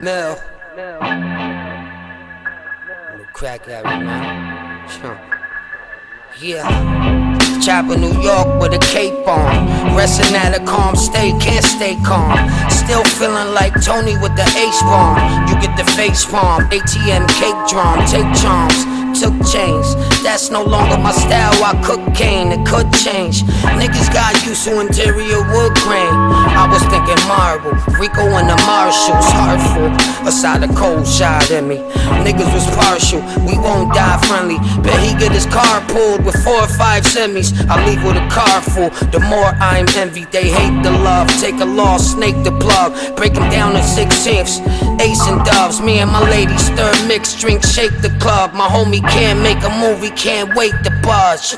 Mill. Little crack at me, man. Sure. Yeah. Chopper, New York with a cape on. Resting at a calm state, can't stay calm. Still feeling like Tony with the ace bomb. You get the face palm, ATM cake drum, take charms. Took chains, that's no longer my style. I cook cane, it could change. Niggas got used to interior wood grain. I was thinking marble, Rico and the Marshalls, heartful. A side of cold shot in me. Niggas was partial, we won't die friendly. Bet he get his car pulled with 4 or 5 semis. I leave with a car full. The more I'm envied, they hate the love. Take a loss, snake the plug. Break him down to 16ths. Ace and doves, me and my lady stir mix, drink, shake the club. My homie can't make a movie, can't wait to buzz.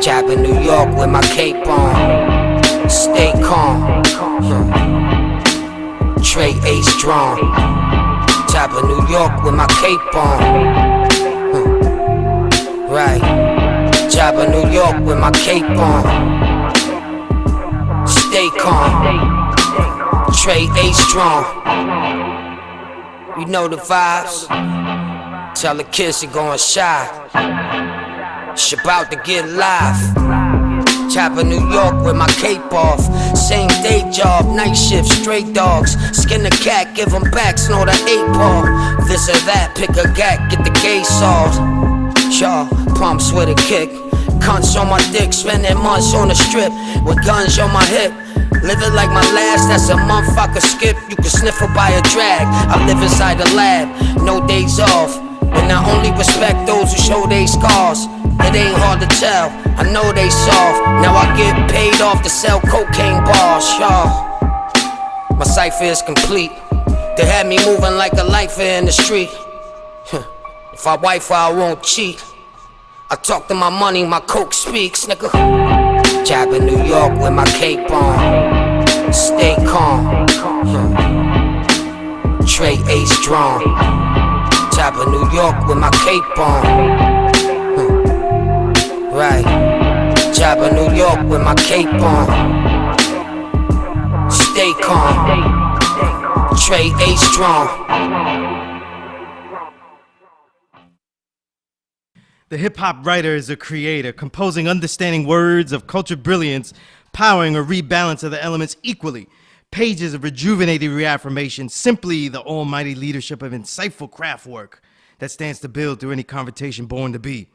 Chop in New York with my cape on. Stay calm. Trey ace strong. Top of New York with my cape on. Right. Top of New York with my cape on. Stay calm. Trey ace strong. You know the vibes. Tell the kids to go and shy. It's about to get live. Top of New York with my cape off. Same day job, night shift, straight dogs. Skin a cat, give them back, snort an 8-ball. This or that, pick a gat, get the gay solved. Shaw, pumps with a kick. Cunts on my dick, spending months on the strip. With guns on my hip. Living like my last, that's a month I could skip. You can sniff her by a drag. I live inside the lab, no days off. And I only respect those who show they scars. It ain't hard to tell, I know they soft. Now I get paid off to sell cocaine bars, y'all. My cipher is complete. They had me moving like a lifer in the street. If I wife her, I won't cheat. I talk to my money, my coke speaks, nigga. Job in New York with my cape on. Stay calm. Trey ace strong. Top of New York with my cape on. Right. Job in New York with my cape on. Stay calm. Trey ace strong. The hip-hop writer is a creator, composing understanding words of culture brilliance, powering a rebalance of the elements equally. Pages of rejuvenated reaffirmation, simply the almighty leadership of insightful craft work that stands to build through any conversation born to be.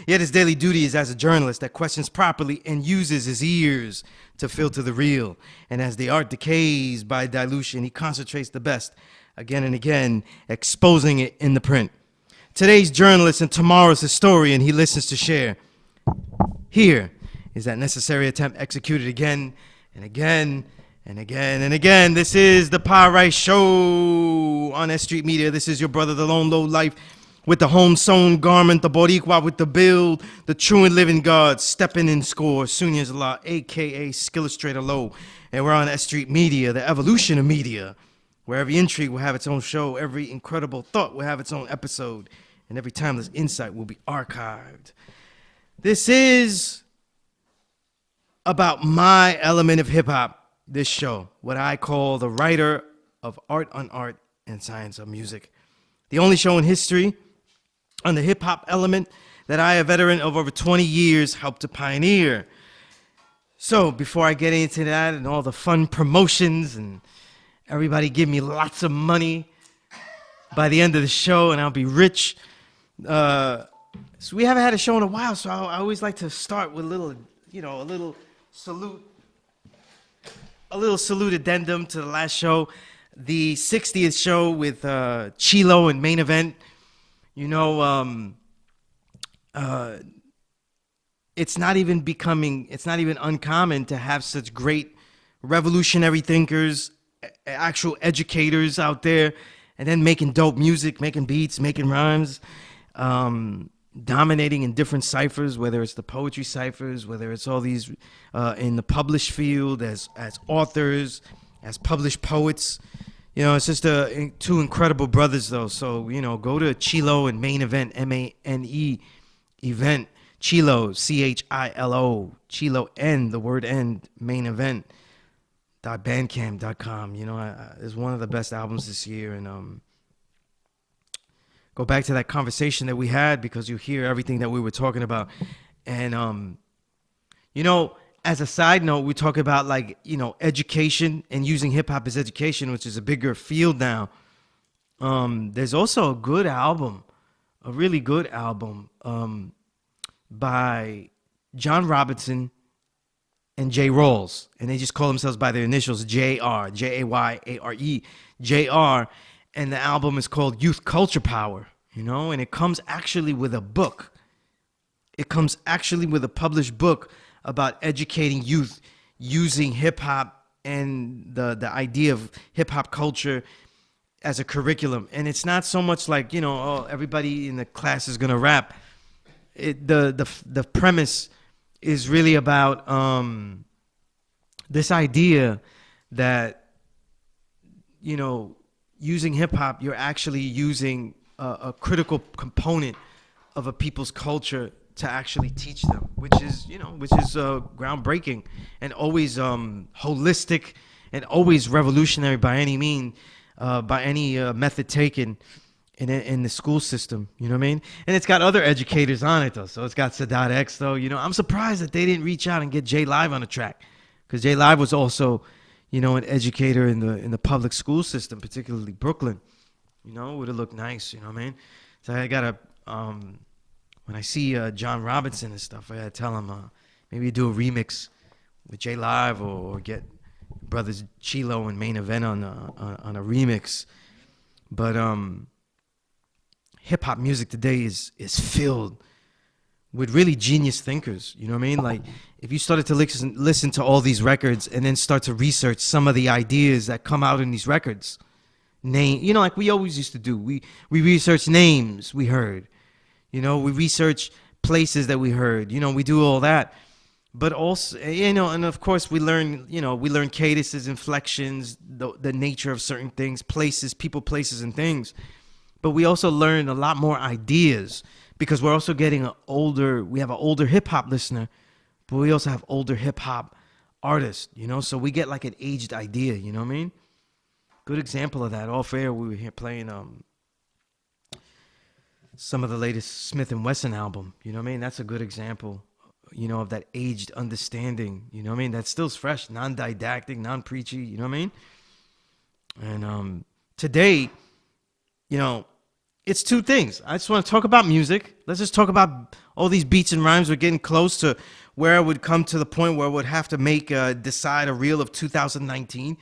Yet his daily duty is as a journalist that questions properly and uses his ears to filter the real. And as the art decays by dilution, he concentrates the best again and again, exposing it in the print. Today's journalist and tomorrow's historian he listens to share. Here is that necessary attempt executed again and again and again and again. This is the Power Right Show on S.STREET Media. This is your brother, the lone low life, with the home-sewn garment, the Boricua with the build, the true and living God, stepping in score, Sunya's Law, a.k.a. Skillustrator Low. And we're on S.STREET Media, the evolution of media, where every intrigue will have its own show, every incredible thought will have its own episode, and every timeless insight will be archived. This is about my element of hip-hop, this show, what I call the writer of art on art and science of music. The only show in history on the hip-hop element that I, a veteran of over 20 years, helped to pioneer. So before I get into that and all the fun promotions and everybody give me lots of money by the end of the show and I'll be rich, so we haven't had a show in a while, so I always like to start with a little, a little salute addendum to the last show, the 60th show with Chilo and Main Event. It's not even uncommon to have such great revolutionary thinkers, actual educators out there, and then making dope music, making beats, making rhymes, dominating in different ciphers, whether it's the poetry ciphers, whether it's all these in the published field as authors, as published poets. It's just two incredible brothers, though. So, go to Chilo and Main Event, M-A-N-E, event. Chilo, C-H-I-L-O, Chilo, N, the word end, Main Event. .bandcamp.com. It's one of the best albums this year, and go back to that conversation that we had because you hear everything that we were talking about, and you know, as a side note, we talk about like education and using hip hop as education, which is a bigger field now. There's also a good album, a really good album by John Robinson and Jay Rawls, and they just call themselves by their initials JR, Jayare, JR, and the album is called Youth Culture Power, and it comes actually with a book. It comes actually with a published book about educating youth using hip hop and the idea of hip hop culture as a curriculum. And it's not so much like, everybody in the class is gonna rap. The premise is really about this idea that using hip hop, you're actually using a critical component of a people's culture to actually teach them, which is groundbreaking and always holistic and always revolutionary by any mean, by any method taken in the school system. You know what I mean? And it's got other educators on it though. So it's got Sadat X though. I'm surprised that they didn't reach out and get J Live on the track, because J Live was also, an educator in the public school system, particularly Brooklyn. It would have looked nice. You know what I mean? So I gotta when I see John Robinson and stuff, I gotta tell him maybe do a remix with J Live or get brothers Chilo and Main Event on a remix. But hip hop music today is filled with really genius thinkers. You know what I mean? Like if you started to listen to all these records and then start to research some of the ideas that come out in these records, like we always used to do. We research names we heard. We research places that we heard. We do all that. But also, and of course we learn cadences, inflections, the nature of certain things, places, people, places, and things. But we also learn a lot more ideas because we're also getting we have an older hip hop listener, but we also have older hip hop artists, so we get like an aged idea, you know what I mean? Good example of that. Off air, we were here playing some of the latest Smith and Wesson album, you know what I mean? That's a good example, of that aged understanding, you know what I mean? That still's fresh, non-didactic, non-preachy, you know what I mean? And today, it's two things. I just want to talk about music. Let's just talk about all these beats and rhymes. We're getting close to where I would come to the point where I would have to decide a reel of 2019.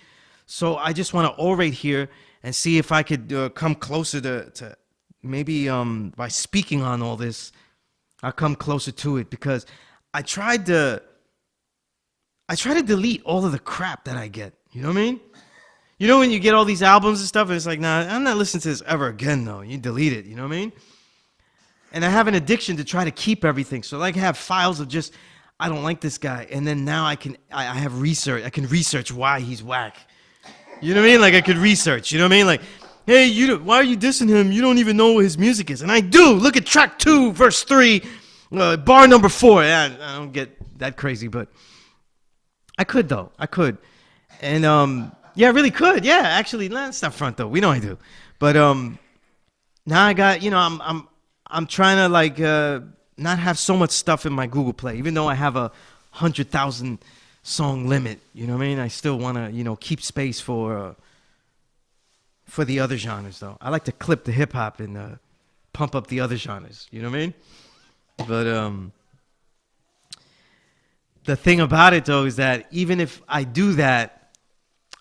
So I just want to orate here and see if I could come closer to maybe by speaking on all this, I'll come closer to it, because I tried to delete all of the crap that I get. You know what I mean? When you get all these albums and stuff, and it's like, nah, I'm not listening to this ever again, though. You delete it, you know what I mean? And I have an addiction to try to keep everything. So I have files of just, I don't like this guy. And then now I have research. I can research why he's whack. You know what I mean? Like I could research, you know what I mean? Like, hey, why are you dissing him? You don't even know what his music is. And I do. Look at track 2, verse 3, bar number 4. I don't get that crazy, but I could, though. I could. And, yeah, I really could. Yeah, actually, that's not front, though. We know I do. But now I got, I'm trying to, like, not have so much stuff in my Google Play, even though I have a 100,000 song limit. You know what I mean? I still want to, keep space for the other genres, though. I like to clip the hip hop and pump up the other genres. You know what I mean? But the thing about it, though, is that even if I do that,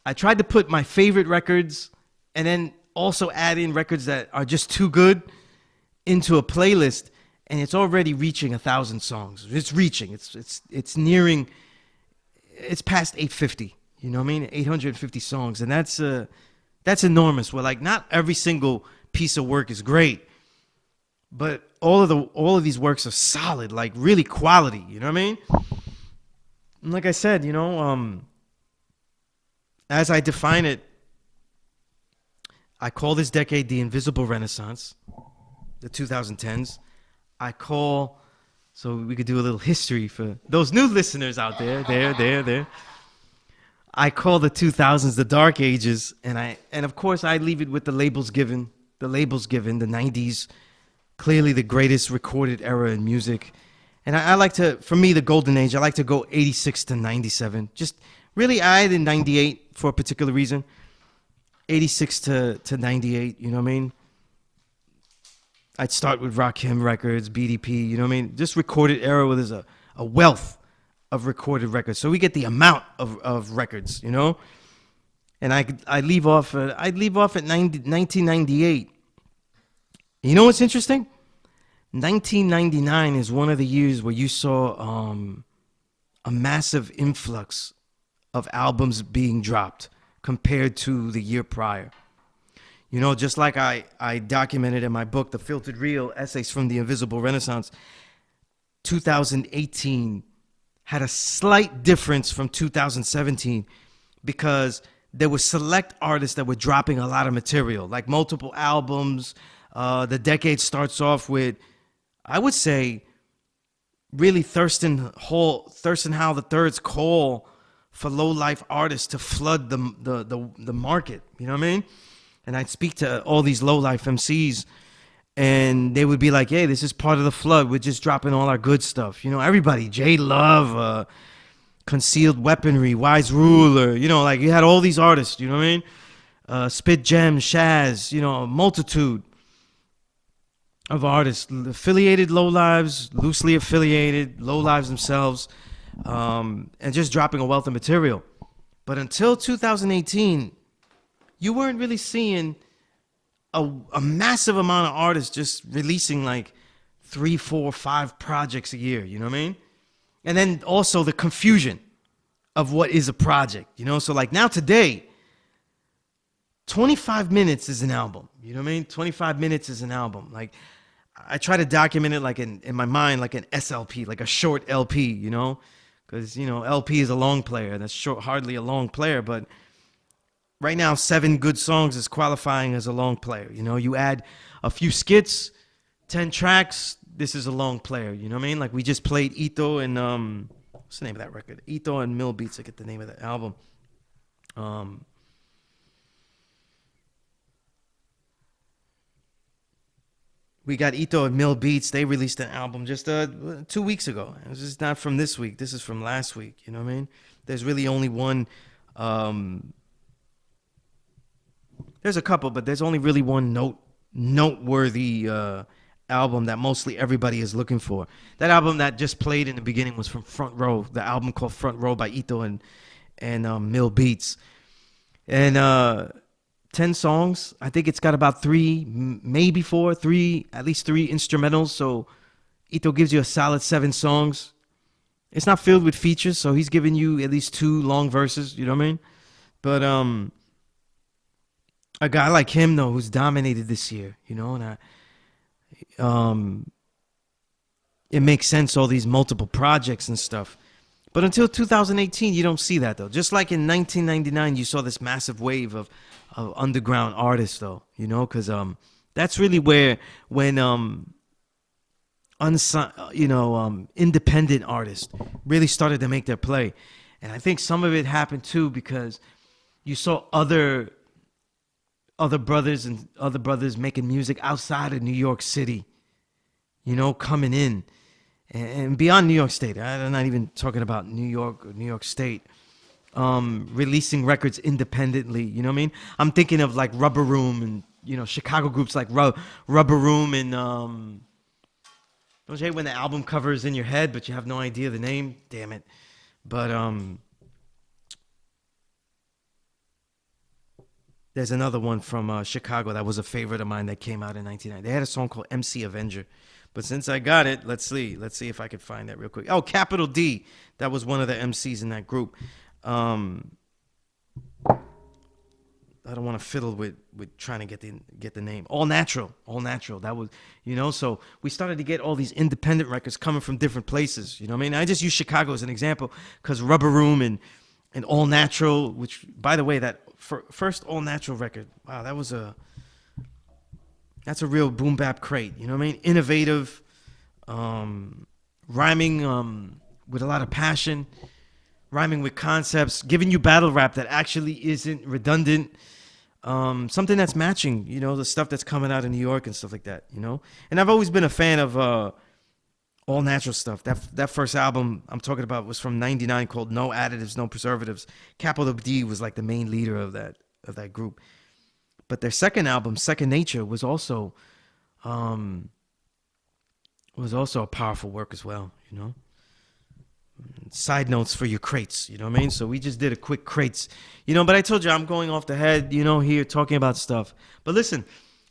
I tried to put my favorite records and then also add in records that are just too good into a playlist, and it's already reaching 1,000 songs. It's reaching. It's nearing. It's past 850. You know what I mean? 850 songs, and that's enormous. Well, like not every single piece of work is great, but all of these works are solid, like really quality. You know what I mean? And like I said, as I define it, I call this decade the Invisible Renaissance, the 2010s. So we could do a little history for those new listeners out there. I call the 2000s the dark ages, and of course I leave it with the labels given. The labels given, the 90s, clearly the greatest recorded era in music. And I like to, for me, the golden age, I like to go 86 to 97. Just really, I had in 98 for a particular reason. 86 to 98, you know what I mean? I'd start with Rakim Records, BDP, you know what I mean? Just recorded era where there's a wealth of recorded records. So we get the amount of records, you know? And I'd leave off at 1998. You know what's interesting? 1999 is one of the years where you saw a massive influx of albums being dropped compared to the year prior. You know, just like I documented in my book, The Filtered Real, Essays from the Invisible Renaissance, 2018 had a slight difference from 2017 because there were select artists that were dropping a lot of material, like multiple albums. The decade starts off with, I would say, really Thurston Howell III's call for low-life artists to flood the market. You know what I mean? And I'd speak to all these low-life MCs, and they would be like, hey, this is part of the flood. We're just dropping all our good stuff. You know, everybody, J Love, Concealed Weaponry, Wise Ruler, you know, like you had all these artists, you know what I mean? Spit Gem, Shaz, you know, a multitude of artists, affiliated low lives, loosely affiliated low lives themselves, and just dropping a wealth of material. But until 2018, you weren't really seeing a massive amount of artists just releasing like 3, 4, 5 projects a year, you know what I mean? And then also the confusion of what is a project, you know? So like now today, 25 minutes is an album, you know what I mean? 25 minutes is an album. Like I try to document it like in my mind, like an SLP, like a short LP, you know? Because, you know, LP is a long player. That's hardly a long player, but right now, 7 good songs is qualifying as a long player. You know, you add a few skits, 10 tracks, this is a long player. You know what I mean? Like we just played Ito and, what's the name of that record? Ito and Mill Beats, I get the name of the album. We got Ito and Mill Beats. They released an album just 2 weeks ago. This is not from this week. This is from last week. You know what I mean? There's really only one. There's a couple, but there's only really one noteworthy album that mostly everybody is looking for. That album that just played in the beginning was from Front Row. The album called Front Row by Ito and Mill Beats. And 10 songs. I think it's got about 3, maybe 4, at least 3 instrumentals. So Ito gives you a solid 7 songs. It's not filled with features, so he's giving you at least 2 long verses. You know what I mean? But a guy like him though, who's dominated this year, you know, and it makes sense, all these multiple projects and stuff. But until 2018, you don't see that though. Just like in 1999, you saw this massive wave of underground artists though, you know, because that's really when independent artists really started to make their play. And I think some of it happened too because you saw other brothers making music outside of New York City, you know, coming in and beyond New York State. I'm not even talking about New York or New York State, releasing records independently. You know what I mean? I'm thinking of like Rubber Room and, you know, Chicago groups like Rubber Room and don't you hate when the album cover is in your head but you have no idea the name? Damn it. But there's another one from Chicago that was a favorite of mine that came out in 1990. They had a song called MC Avenger. But since I got it, let's see if I can find that real quick. Oh, Capital D. That was one of the MCs in that group. I don't want to fiddle with trying to get the name. All Natural. That was, you know, so we started to get all these independent records coming from different places. You know what I mean? I just use Chicago as an example because Rubber Room and All Natural, which, by the way, that first All Natural record, wow, that's a real boom bap crate. You know what I mean? Innovative, rhyming with a lot of passion, rhyming with concepts, giving you battle rap that actually isn't redundant. Something that's matching, the stuff that's coming out of New York and stuff like that, And I've always been a fan of all natural stuff. That first album I'm talking about was from '99 called No Additives, No Preservatives. Capital D was like the main leader of that group. But their second album, Second Nature, was also a powerful work as well, Side notes for your crates, you know what I mean? So we just did a quick crates, but I told you I'm going off the head, here talking about stuff. But listen,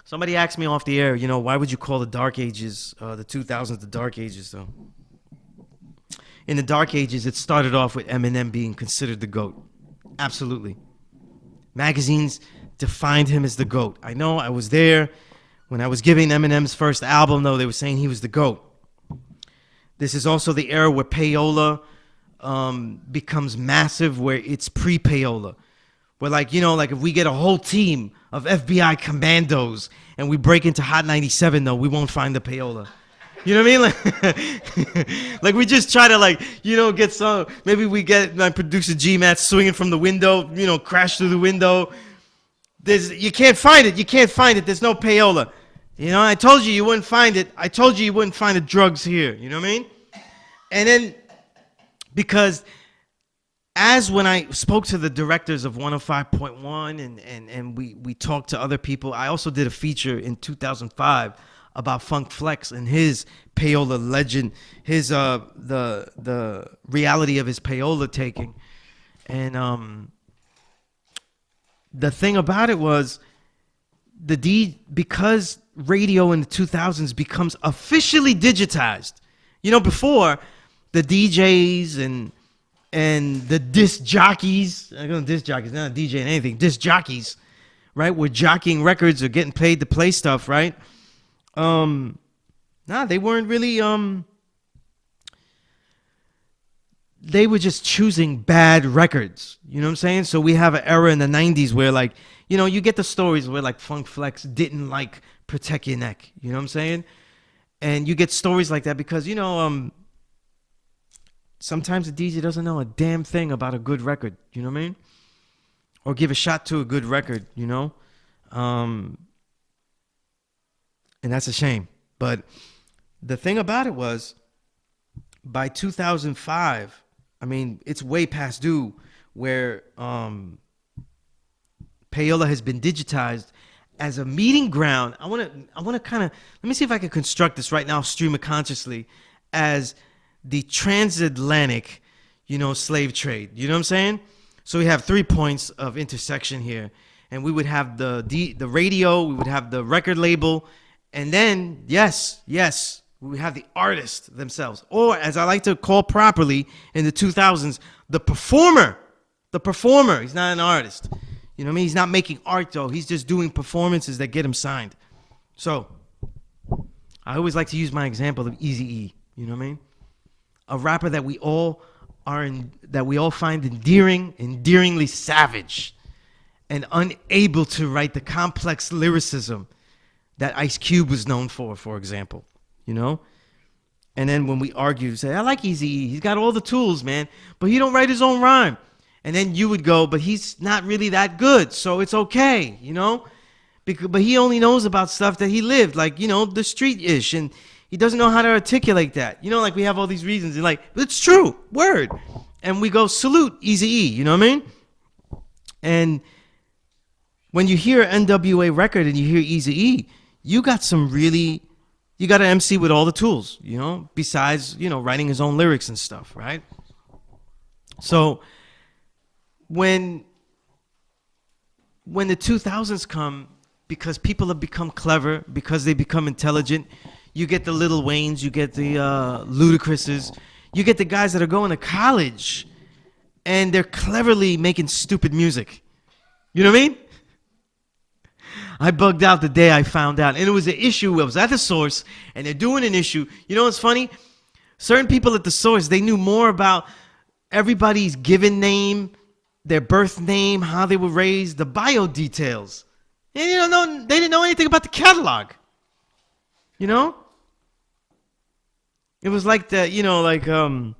somebody asked me off the air, why would you call the Dark Ages, the 2000s, the Dark Ages, though? In the Dark Ages, it started off with Eminem being considered the GOAT. Absolutely. Magazines defined him as the GOAT. I know I was there when I was giving Eminem's first album, though. They were saying he was the GOAT. This is also the era where payola becomes massive, where it's pre-payola. Where like if we get a whole team of FBI commandos and we break into Hot 97, though, we won't find the payola. You know what I mean? Like we just try to get some, maybe we get my producer G-Mat swinging from the window, crash through the window. You can't find it. You can't find it. There's no payola. I told you wouldn't find it. I told you wouldn't find the drugs here. You know what I mean? And then, because as when I spoke to the directors of 105.1 and we talked to other people, I also did a feature in 2005 about Funk Flex and his payola legend, his the reality of his payola taking. And the thing about it was because radio in the 2000s becomes officially digitized. Before the DJs and the disc jockeys, I don't know, disc jockeys, not DJing anything, disc jockeys, right? Were jockeying records or getting paid to play stuff, right? They weren't really, they were just choosing bad records. You know what I'm saying? So we have an era in the 90s where you get the stories where Funk Flex didn't Protect Your Neck. You know what I'm saying? And you get stories like that because, sometimes a DJ doesn't know a damn thing about a good record. You know what I mean? Or give a shot to a good record, and that's a shame. But the thing about it was, by 2005, I mean, it's way past due where payola has been digitized as a meeting ground. I want to kind of, let me see if I can construct this right now, stream it consciously, as the transatlantic, slave trade. You know what I'm saying? So we have 3 points of intersection here, and we would have the radio, we would have the record label, and then yes, we would have the artist themselves, or as I like to call properly in the 2000s, the performer. The performer. He's not an artist. You know what I mean? He's not making art, though. He's just doing performances that get him signed. So I always like to use my example of Eazy-E. You know what I mean? A rapper that we all find endearingly savage, and unable to write the complex lyricism that Ice Cube was known for example. And then when we argue, say, I like Eazy-E. He's got all the tools, man, but he don't write his own rhyme. And then you would go, but he's not really that good, so it's okay, but he only knows about stuff that he lived, the street-ish, and he doesn't know how to articulate that. We have all these reasons, and it's true, word. And we go, salute Eazy-E, you know what I mean? And when you hear an NWA record and you hear Eazy-E, you got an MC with all the tools, besides, writing his own lyrics and stuff, right? So when the 2000s come, because people have become clever, because they become intelligent, you get the Lil Waynes, you get the Ludacris's, you get the guys that are going to college and they're cleverly making stupid music. You know what I mean? I bugged out the day I found out, and it was an issue. I was at the source, and they're doing an issue. You know what's funny? Certain people at the source, they knew more about everybody's given name, their birth name, how they were raised, the bio details. And they didn't know anything about the catalog. It was like the,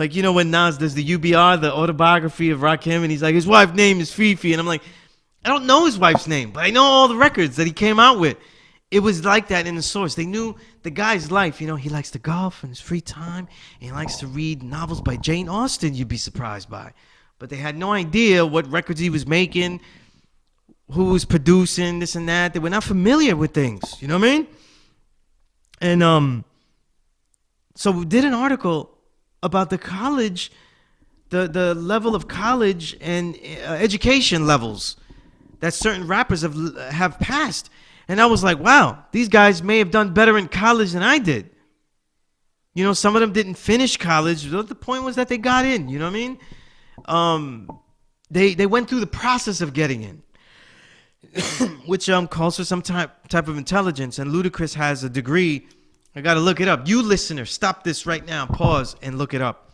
Like, you know, when Nas does the UBR, the autobiography of Rakim, and he's like, his wife's name is Fifi. And I'm like, I don't know his wife's name, but I know all the records that he came out with. It was like that in the source. They knew the guy's life. You know, he likes to golf in his free time, and he likes to read novels by Jane Austen, you'd be surprised by. But they had no idea what records he was making, who was producing, this and that. They were not familiar with things. You know what I mean? And so we did an article about the college, the level of college and education levels that certain rappers have passed. And I was like, wow, these guys may have done better in college than I did. You know, some of them didn't finish college. The point was that they got in, you know what I mean? They went through the process of getting in, which calls for some type of intelligence. And Ludacris has a degree. I got to look it up. You listener, stop this right now, pause, and look it up.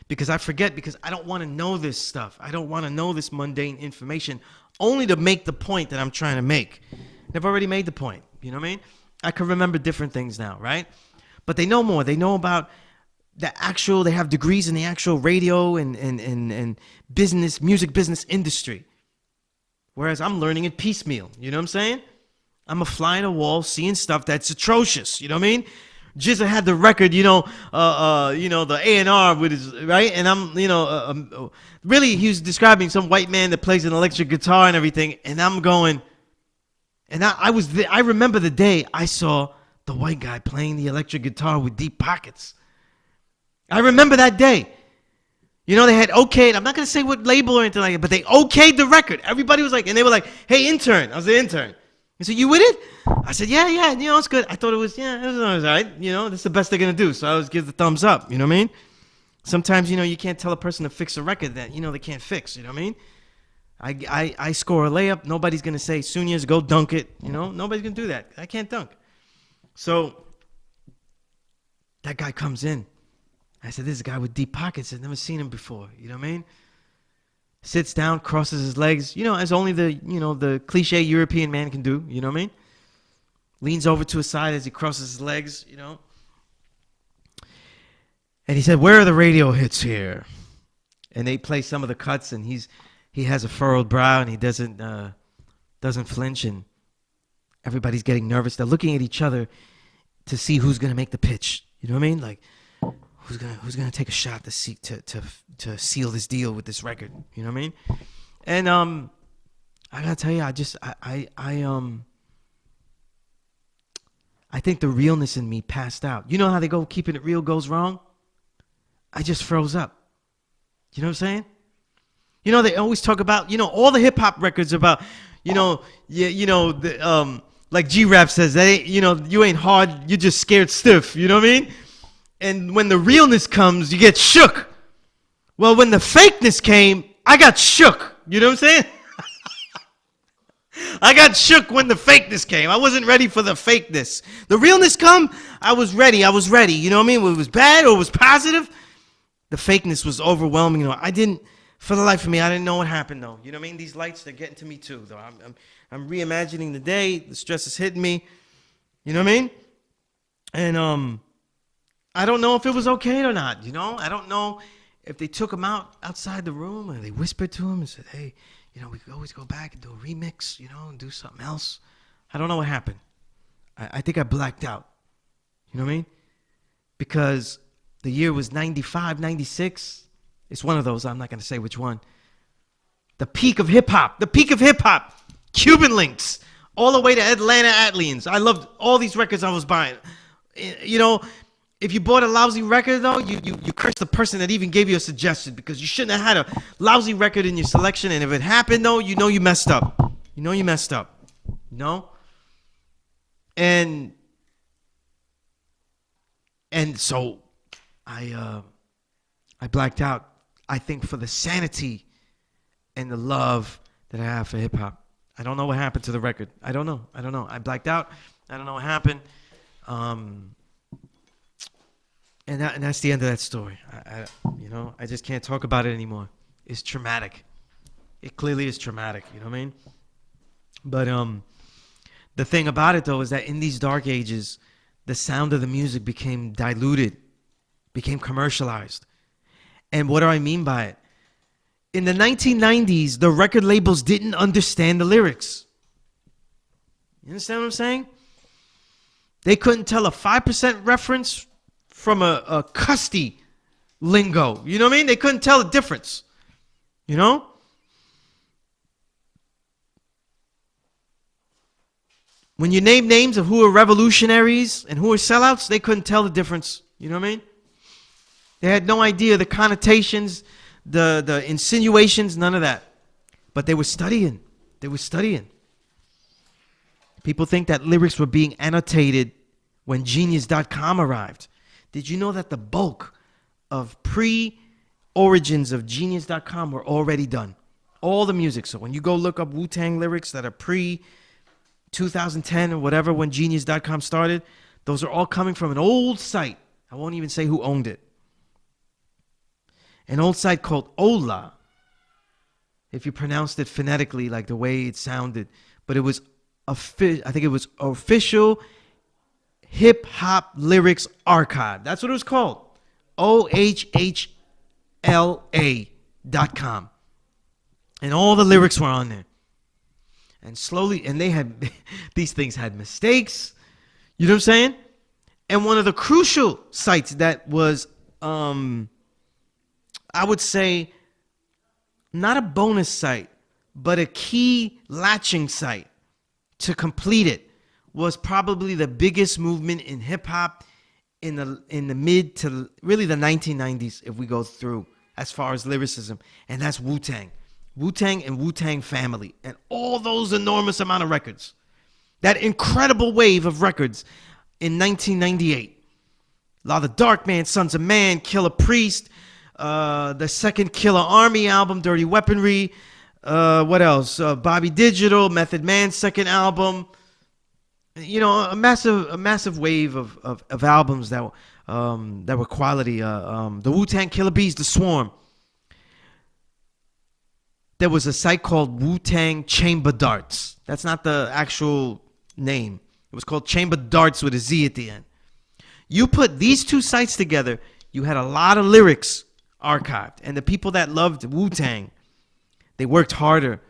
Because I forget, because I don't want to know this stuff. I don't want to know this mundane information, only to make the point that I'm trying to make. They've already made the point. You know what I mean? I can remember different things now, right? But they know more. They know about the actual, they have degrees in the actual radio and business, music business industry. Whereas I'm learning it piecemeal. You know what I'm saying? I'm a fly on the wall seeing stuff that's atrocious. You know what I mean? Jizza had the record, the A&R with his, right? And I'm, really he was describing some white man that plays an electric guitar and everything. And I'm going, and I remember the day I saw the white guy playing the electric guitar with deep pockets. I remember that day. You know, they had okayed, I'm not going to say what label or anything like that, but they okayed the record. Everybody was like, and they were like, hey, intern. I was the intern. He said, you with it? I said, yeah, it's good. I thought it was all right. You know, that's the best they're going to do. So I always give the thumbs up. You know what I mean? Sometimes, you can't tell a person to fix a record that, they can't fix. You know what I mean? I score a layup. Nobody's going to say, Sunyas, go dunk it. You know, nobody's going to do that. I can't dunk. So that guy comes in. I said, this is a guy with deep pockets. I've never seen him before. You know what I mean? Sits down, crosses his legs, as only the cliche European man can do, you know what I mean? Leans over to his side as he crosses his legs, And he said, where are the radio hits here? And they play some of the cuts, and he has a furrowed brow, and he doesn't flinch, and everybody's getting nervous. They're looking at each other to see who's going to make the pitch. You know what I mean? Like, who's gonna take a shot to seal this deal with this record? You know what I mean? And I gotta tell you, I think the realness in me passed out. You know how they go, keeping it real goes wrong? I just froze up. You know what I'm saying? They always talk about, all the hip hop records about, like G-Rap says, that ain't, you ain't hard, you're just scared stiff. You know what I mean? And when the realness comes, you get shook. Well, when the fakeness came, I got shook. You know what I'm saying? I got shook when the fakeness came. I wasn't ready for the fakeness. The realness come, I was ready. You know what I mean? When it was bad or it was positive, the fakeness was overwhelming. For the life of me, I didn't know what happened though. You know what I mean? These lights, they're getting to me too though. I'm reimagining the day. The stress is hitting me. You know what I mean? And I don't know if it was okay or not, I don't know if they took him outside the room or they whispered to him and said, hey, we could always go back and do a remix, and do something else. I don't know what happened. I think I blacked out. You know what I mean? Because the year was 95, 96. It's one of those. I'm not going to say which one. The peak of hip-hop. Cuban Links. All the way to Atlanta Atlians. I loved all these records I was buying. If you bought a lousy record, though, you curse the person that even gave you a suggestion because you shouldn't have had a lousy record in your selection. And if it happened, though, you messed up. You messed up. And so I blacked out, I think, for the sanity and the love that I have for hip-hop. I don't know what happened to the record. I don't know. I blacked out. I don't know what happened. And that's the end of that story. I just can't talk about it anymore. It's traumatic. It clearly is traumatic. You know what I mean? But the thing about it though is that in these dark ages, the sound of the music became diluted, became commercialized. And what do I mean by it? In the 1990s, the record labels didn't understand the lyrics. You understand what I'm saying? They couldn't tell a 5% reference from a custy lingo. You know what I mean? They couldn't tell the difference. You know? When you name names of who are revolutionaries and who are sellouts, they couldn't tell the difference. You know what I mean? They had no idea the connotations, the insinuations, none of that. But they were studying. They were studying. People think that lyrics were being annotated when Genius.com arrived. Did you know that the bulk of pre-origins of Genius.com were already done? All the music. So when you go look up Wu-Tang lyrics that are pre-2010 or whatever, when Genius.com started, those are all coming from an old site. I won't even say who owned it. An old site called Ola, if you pronounced it phonetically like the way it sounded. But it was, I think it was Official Hip Hop Lyrics Archive. That's what it was called. OHHLA.com. And all the lyrics were on there. And slowly, and they had, these things had mistakes. You know what I'm saying? And one of the crucial sites that was, I would say, not a bonus site, but a key latching site to complete it was probably the biggest movement in hip hop in the mid to really the 1990s, if we go through as far as lyricism, and that's Wu-Tang. Wu-Tang and Wu-Tang Family and all those enormous amount of records. That incredible wave of records in 1998. Law the Dark Man, Sons of Man, Killer Priest, the second Killer Army album, Dirty Weaponry. What else? Bobby Digital, Method Man's second album. You know, a massive wave of albums that were quality. The Wu-Tang Killer Bees, The Swarm. There was a site called Wu-Tang Chamber Darts. That's not the actual name. It was called Chamber Darts with a Z at the end. You put these two sites together, you had a lot of lyrics archived. And the people that loved Wu-Tang, they worked harder.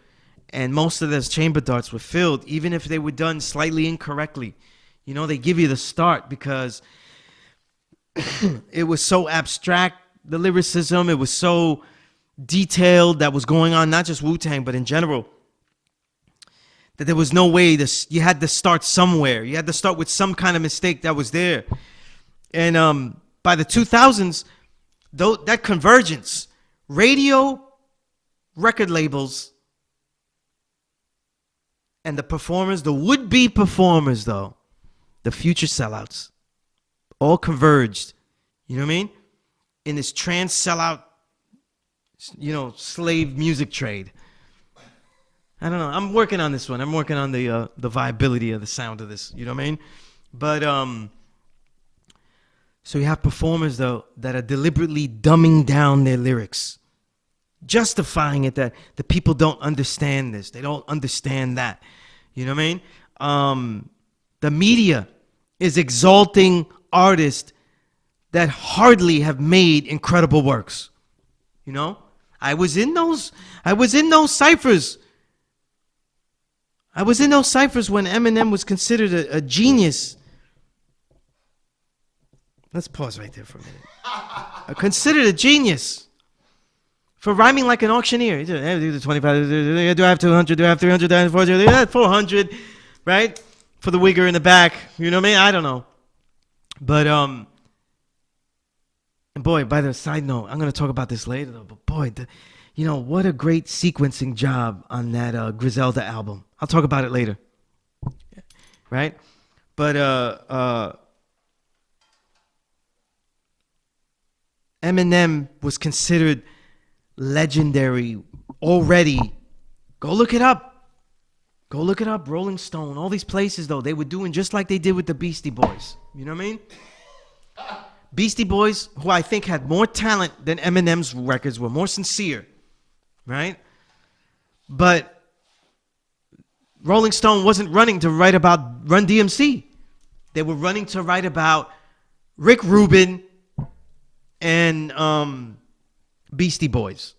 And most of those chamber darts were filled, even if they were done slightly incorrectly. You know, they give you the start because it was so abstract, the lyricism. It was so detailed that was going on, not just Wu-Tang, but in general, that there was no way you had to start somewhere. You had to start with some kind of mistake that was there. And by the 2000s, that convergence, radio, record labels, and the performers, the would-be performers, though, the future sellouts, all converged, you know what I mean, in this trans sellout, you know, slave music trade. I don't know. I'm working on this one. I'm working on the viability of the sound of this, you know what I mean? But, so you have performers, though, that are deliberately dumbing down their lyrics, justifying it that the people don't understand this. They don't understand that. You know what I mean? The media is exalting artists that hardly have made incredible works. You know? I was in those ciphers. I was in those ciphers when Eminem was considered a genius. Let's pause right there for a minute. Considered a genius for rhyming like an auctioneer. Do I have 25? Do I have 200? Do I have 300? Do I have 400? Do I have 400? Right? For the wigger in the back. You know what I mean? I don't know. But, and boy, by the side note, I'm going to talk about this later, though. But boy, you know, what a great sequencing job on that Griselda album. I'll talk about it later. Right? But, Eminem was considered legendary already. Go look it up. Go look it up. Rolling Stone, all these places, though, they were doing just like they did with the Beastie Boys. You know what I mean? Beastie Boys, who I think had more talent than Eminem's records, were more sincere, right? But Rolling Stone wasn't running to write about Run DMC. They were running to write about Rick Rubin and Beastie Boys.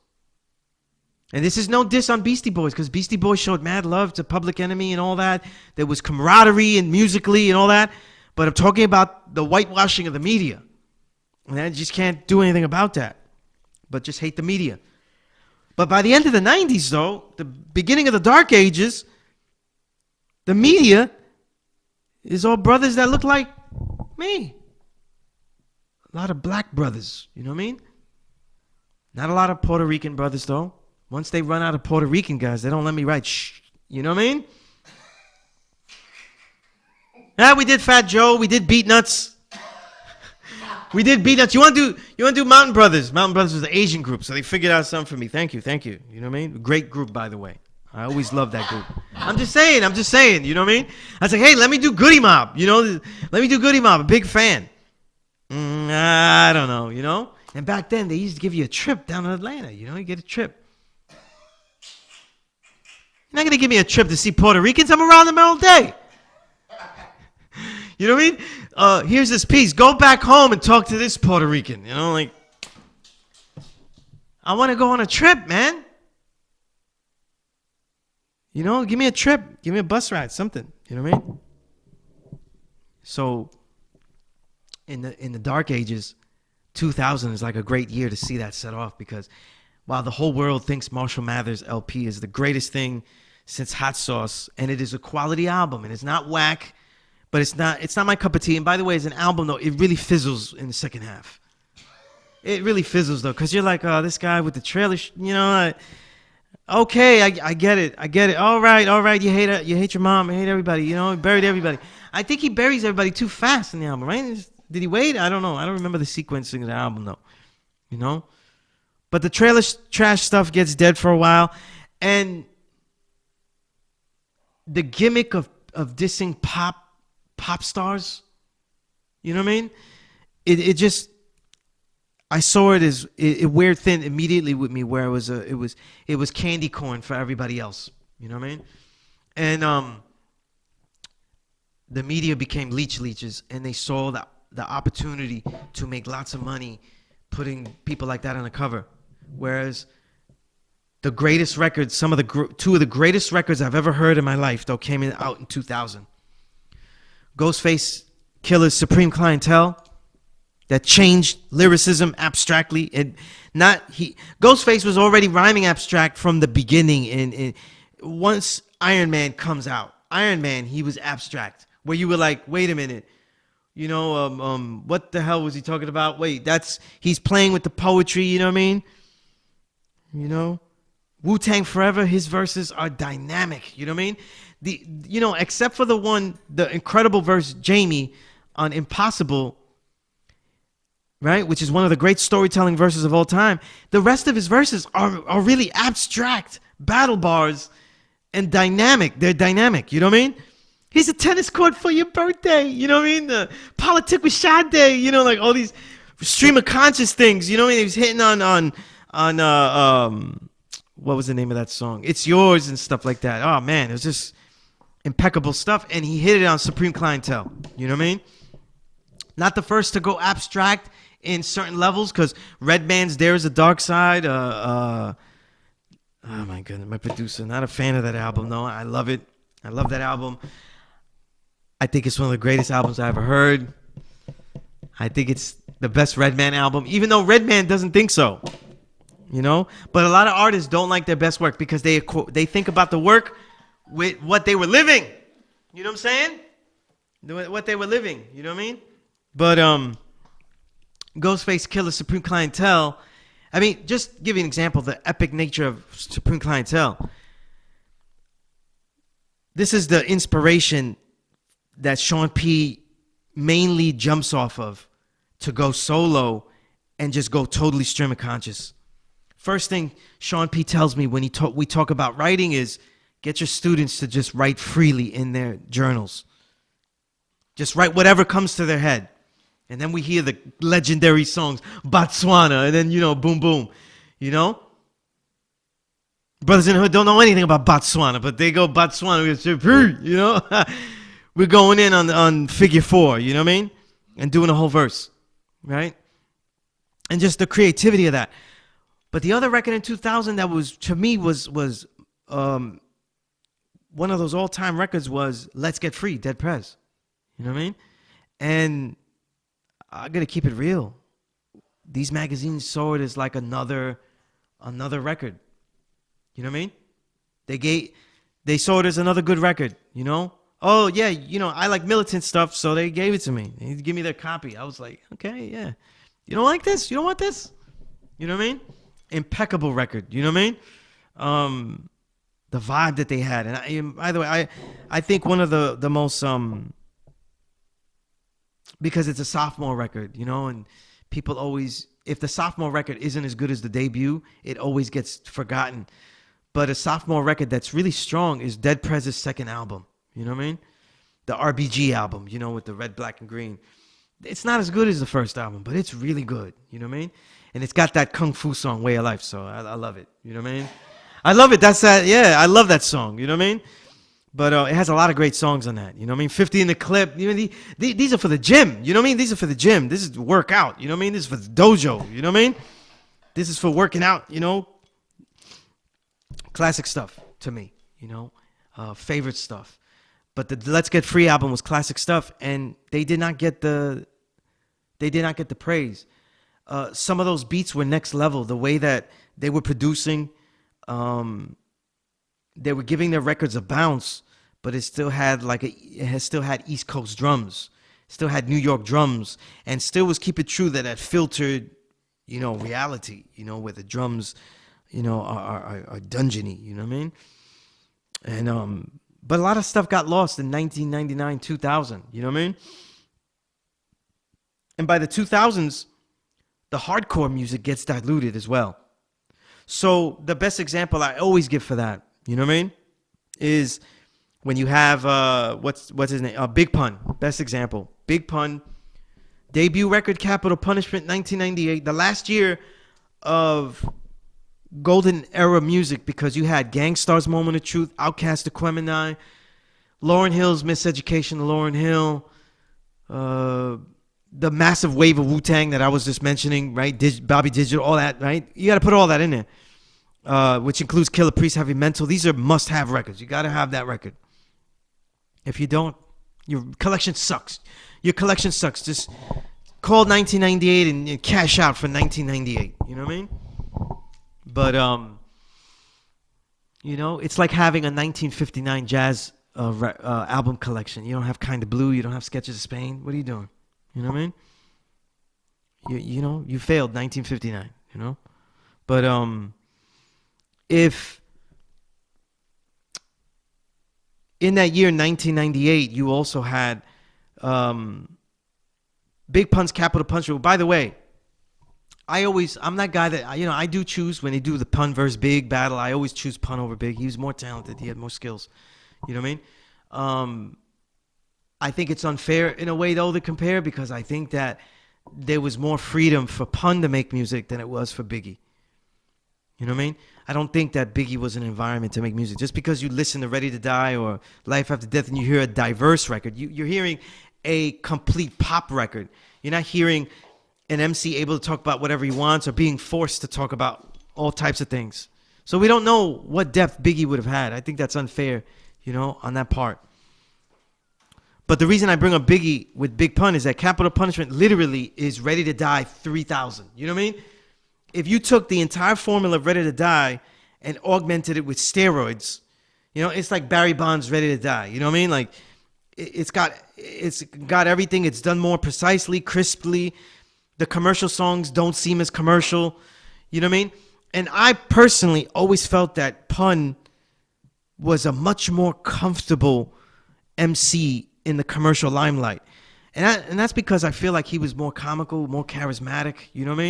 And this is no diss on Beastie Boys, because Beastie Boys showed mad love to Public Enemy and all that. There was camaraderie and musically and all that. But I'm talking about the whitewashing of the media. And I just can't do anything about that. But just hate the media. But by the end of the 90s, though, the beginning of the Dark Ages, the media is all brothers that look like me. A lot of black brothers, you know what I mean? Not a lot of Puerto Rican brothers, though. Once they run out of Puerto Rican guys, they don't let me write shh. You know what I mean? Yeah, we did Fat Joe. We did Beat Nuts. We did Beat Nuts. You want to do Mountain Brothers? Mountain Brothers was the Asian group, so they figured out something for me. Thank you. You know what I mean? Great group, by the way. I always love that group. I'm just saying. You know what I mean? I was like, hey, let me do Goody Mob. You know, let me do Goody Mob. A big fan. I don't know, you know? And back then, they used to give you a trip down to Atlanta. You know, you get a trip. You're not going to give me a trip to see Puerto Ricans. I'm around them all day. You know what I mean? Here's this piece. Go back home and talk to this Puerto Rican. You know, like, I want to go on a trip, man. You know, give me a trip. Give me a bus ride, something. You know what I mean? So, in the Dark Ages, 2000 is like a great year to see that set off, because while the whole world thinks Marshall Mathers LP is the greatest thing since Hot Sauce, and it is a quality album, and it's not whack, but it's not my cup of tea. And by the way, as an album, though, it really fizzles in the second half. It really fizzles, though, because you're like, oh, this guy with the trailer, you know, okay, I get it. All right, you hate your mom, you hate everybody, you know, he buried everybody. I think he buries everybody too fast in the album, right? Did he wait? I don't know. I don't remember the sequencing of the album, though, you know? But the trailer trash stuff gets dead for a while, and the gimmick of dissing pop stars, you know what I mean? It just, I saw it as it wear thin immediately with me, where it was candy corn for everybody else, you know what I mean? And the media became leeches, and they saw the opportunity to make lots of money putting people like that on the cover. Whereas the greatest records, two of the greatest records I've ever heard in my life, though, came out in 2000. Ghostface Killer's Supreme Clientele, that changed lyricism abstractly. Ghostface was already rhyming abstract from the beginning. And once Iron Man comes out, Iron Man, he was abstract, where you were like, wait a minute. You know, what the hell was he talking about? Wait, he's playing with the poetry, you know what I mean? You know, Wu-Tang Forever, his verses are dynamic, you know what I mean? Except for the incredible verse, Jamie, on Impossible, right? Which is one of the great storytelling verses of all time. The rest of his verses are really abstract battle bars and dynamic. They're dynamic, you know what I mean? Here's a tennis court for your birthday, you know what I mean? The politic with Sade, you know, like all these stream of conscious things, you know what I mean? He was hitting on what was the name of that song? It's Yours and stuff like that. Oh man, it was just impeccable stuff, and he hit it on Supreme Clientele, you know what I mean? Not the first to go abstract in certain levels, because Redman's There Is a Dark Side, oh my goodness, my producer, not a fan of that album, no, I love it. I love that album. I think it's one of the greatest albums I ever heard. I think it's the best Redman album, even though Redman doesn't think so, you know? But a lot of artists don't like their best work because they think about the work with what they were living. You know what I'm saying? What they were living, you know what I mean? But Ghostface Killah, Supreme Clientele, I mean, just give you an example, the epic nature of Supreme Clientele. This is the inspiration that Sean P mainly jumps off of to go solo and just go totally stream of conscious. First thing Sean P tells me when we talk about writing is get your students to just write freely in their journals. Just write whatever comes to their head. And then we hear the legendary songs, Botswana, and then, you know, boom, boom, you know? Brothers in the Hood don't know anything about Botswana, but they go Botswana, you know? We're going in on figure 4, you know what I mean? And doing a whole verse, right? And just the creativity of that. But the other record in 2000 that was, to me, was one of those all-time records was Let's Get Free, Dead Prez. You know what I mean? And I got to keep it real. These magazines saw it as like another record. You know what I mean? They saw it as another good record, you know? Oh, yeah, you know, I like militant stuff, so they gave it to me. They give me their copy. I was like, okay, yeah. You don't like this? You don't want this? You know what I mean? Impeccable record. You know what I mean? The vibe that they had. And by the way, I think one of the most, because it's a sophomore record, you know, and people always, if the sophomore record isn't as good as the debut, it always gets forgotten. But a sophomore record that's really strong is Dead Prez's second album. You know what I mean? The RBG album, you know, with the red, black, and green. It's not as good as the first album, but it's really good. You know what I mean? And it's got that Kung Fu song, Way of Life. So I love it. You know what I mean? I love it. That's that. Yeah, I love that song. You know what I mean? But it has a lot of great songs on that. You know what I mean? 50 in the Clip. You know, these are for the gym. You know what I mean? These are for the gym. This is the workout. You know what I mean? This is for the dojo. You know what I mean? This is for working out, you know? Classic stuff to me, you know? Favorite stuff. But the Let's Get Free album was classic stuff, and they did not get the praise. Some of those beats were next level. The way that they were producing, they were giving their records a bounce, but it still had East Coast drums, still had New York drums, and still was keep it true that filtered, you know, reality, you know, where the drums, you know, are dungeony. You know what I mean? And but a lot of stuff got lost in 1999, 2000. You know what I mean? And by the 2000s, the hardcore music gets diluted as well. So the best example I always give for that, you know what I mean, is when you have what's his name? Big Pun. Best example. Big Pun, debut record, Capital Punishment, 1998. The last year of golden era music, because you had Gangstar's Moment of Truth, Outkast, Aquemini, Lauryn Hill's Miseducation of Lauryn Hill, the massive wave of Wu-Tang that I was just mentioning, right? Bobby Digital, all that, right? You got to put all that in there, which includes Killer Priest, Heavy Mental. These are must-have records. You got to have that record. If you don't, your collection sucks. Your collection sucks. Just call 1998 and cash out for 1998. You know what I mean? But, you know, it's like having a 1959 jazz album collection. You don't have Kinda Blue. You don't have Sketches of Spain. What are you doing? You know what I mean? You know, you failed 1959, you know? But if in that year, 1998, you also had Big Pun's Capital Punishment. By the way, I'm that guy that, you know, I do choose when they do the Pun versus Big battle. I always choose Pun over Big. He was more talented. He had more skills. You know what I mean? I think it's unfair in a way, though, to compare, because I think that there was more freedom for Pun to make music than it was for Biggie. You know what I mean? I don't think that Biggie was an environment to make music. Just because you listen to Ready to Die or Life After Death and you hear a diverse record, you're hearing a complete pop record. You're not hearing an MC able to talk about whatever he wants or being forced to talk about all types of things. So we don't know what depth Biggie would have had. I think that's unfair, you know, on that part. But the reason I bring up Biggie with Big Pun is that Capital Punishment literally is Ready to Die 3000. You know what I mean? If you took the entire formula of Ready to Die and augmented it with steroids, you know, it's like Barry Bonds' Ready to Die. You know what I mean? Like, it's got everything. It's done more precisely, crisply. The commercial songs don't seem as commercial. You know what I mean? And I personally always felt that Pun was a much more comfortable MC in the commercial limelight. And that's because I feel like he was more comical, more charismatic. You know what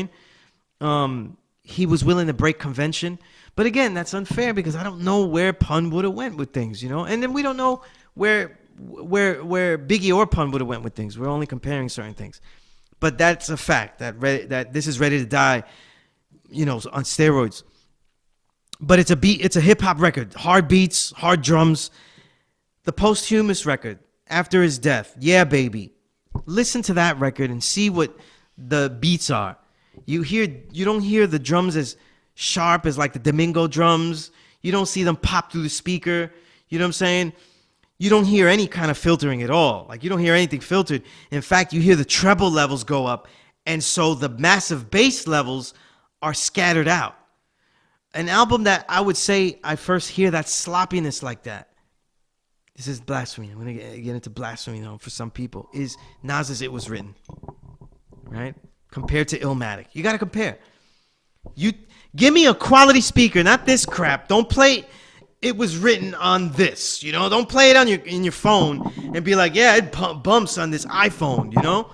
I mean? He was willing to break convention. But again, that's unfair because I don't know where Pun would have went with things, you know? And then we don't know where Biggie or Pun would have went with things. We're only comparing certain things. But that's a fact that this is Ready to Die, you know, on steroids. But it's a hip hop record, hard beats, hard drums. The posthumous record after his death, Yeah Baby. Listen to that record and see what the beats are. You don't hear the drums as sharp as like the Domingo drums. You don't see them pop through the speaker. You know what I'm saying? You don't hear any kind of filtering at all. Like, you don't hear anything filtered. In fact, you hear the treble levels go up. And so the massive bass levels are scattered out. An album that I would say I first hear that sloppiness like that. This is blasphemy. I'm going to get into blasphemy, though, for some people. Is Nas's It Was Written. Right? Compared to Illmatic. You got to compare. You give me a quality speaker, not this crap. Don't play It Was Written on this, you know? Don't play it on in your phone and be like, yeah, it bumps on this iPhone, you know?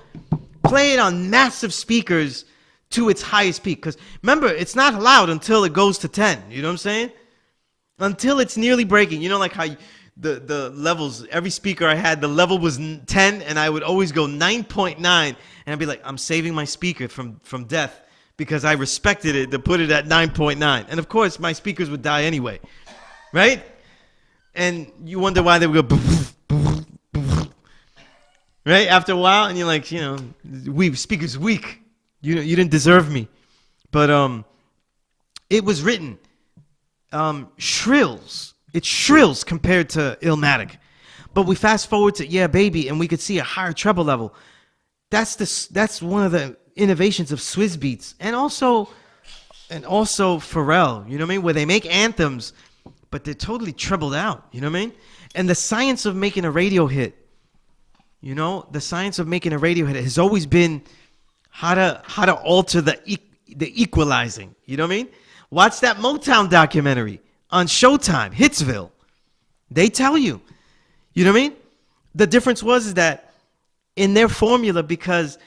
Play it on massive speakers to its highest peak. Because remember, it's not loud until it goes to 10. You know what I'm saying? Until it's nearly breaking. You know, like how the levels, every speaker I had, the level was 10, and I would always go 9.9. And I'd be like, I'm saving my speaker from death because I respected it to put it at 9.9. And of course, my speakers would die anyway. Right? And you wonder why they would go right after a while, and you're like, you know, speaker's weak. You didn't deserve me. But It Was Written shrills. It shrills compared to Illmatic. But we fast forward to Yeah Baby, and we could see a higher treble level. That's one of the innovations of Swizz Beatz, and also Pharrell. You know what I mean? Where they make anthems, but they're totally trebled out. You know what I mean? And the science of making a radio hit. You know, the science of making a radio hit has always been how to alter the equalizing. You know what I mean? Watch that Motown documentary on Showtime, Hitsville. They tell you. You know what I mean? The difference was that in their formula, because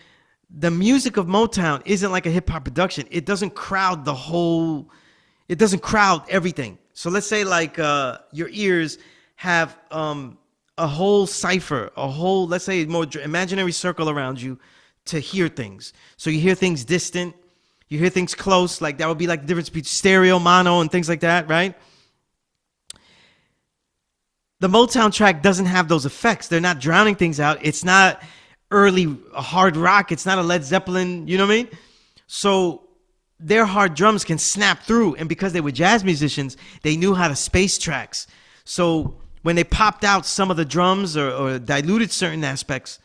the music of Motown isn't like a hip hop production. It doesn't crowd it doesn't crowd everything. So let's say like your ears have a whole cipher, let's say more imaginary circle around you to hear things. So you hear things distant, you hear things close, like that would be like the difference between stereo, mono, and things like that, right? The Motown track doesn't have those effects. They're not drowning things out. It's not early hard rock. It's not a Led Zeppelin, you know what I mean? So their hard drums can snap through, and because they were jazz musicians, they knew how to space tracks. So when they popped out some of the drums or diluted certain aspects,